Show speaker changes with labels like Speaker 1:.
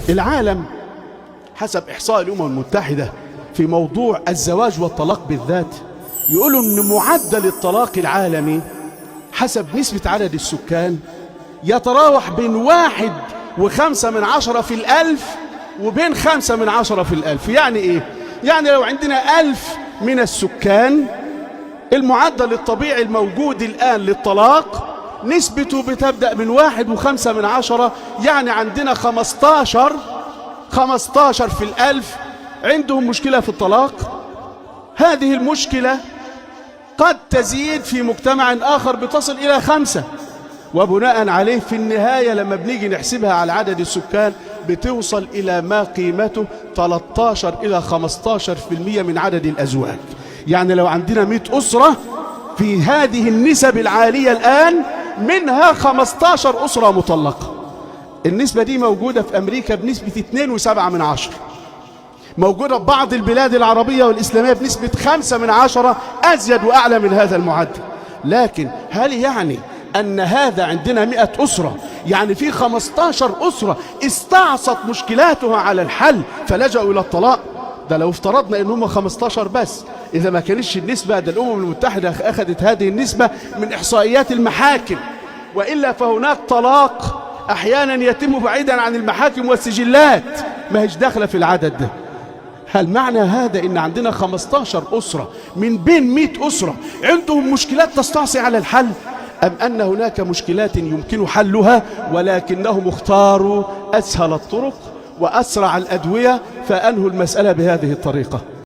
Speaker 1: العالم حسب إحصاء الأمم المتحدة في موضوع الزواج والطلاق بالذات يقولوا أن معدل الطلاق العالمي حسب نسبة عدد السكان يتراوح بين 1.5 في الألف وبين 5 في الألف. يعني إيه؟ يعني لو عندنا 1000 من السكان، المعدل الطبيعي الموجود الآن للطلاق نسبته بتبدأ من 1.5، يعني عندنا 15 في الألف عندهم مشكلة في الطلاق. هذه المشكلة قد تزيد في مجتمع آخر بتصل إلى 5، وبناء عليه في النهاية لما بنيجي نحسبها على عدد السكان بتوصل إلى ما قيمته 13 إلى 15% من عدد الأزواج. يعني لو عندنا 100 أسرة في هذه النسب العالية الآن، منها 15 أسرة مطلقة. النسبة دي موجودة في أمريكا بنسبة 2.7، موجودة في بعض البلاد العربية والإسلامية بنسبة 5، أزيد وأعلى من هذا المعدل. لكن هل يعني أن هذا عندنا 100 أسرة يعني في 15 أسرة استعصت مشكلاتها على الحل فلجأوا إلى الطلاق؟ ده لو افترضنا ان هم 15 بس، اذا ما كانتش النسبة، ده الامم المتحدة اخذت هذه النسبة من احصائيات المحاكم، وإلا فهناك طلاق احيانا يتم بعيدا عن المحاكم والسجلات ما هيش داخلة في العدد ده. هل معنى هذا ان عندنا 15 أسرة من بين 100 أسرة عندهم مشكلات تستعصي على الحل، أم أن هناك مشكلات يمكن حلها ولكنهم اختاروا أسهل الطرق وأسرع الأدوية فأنهوا المسألة بهذه الطريقة؟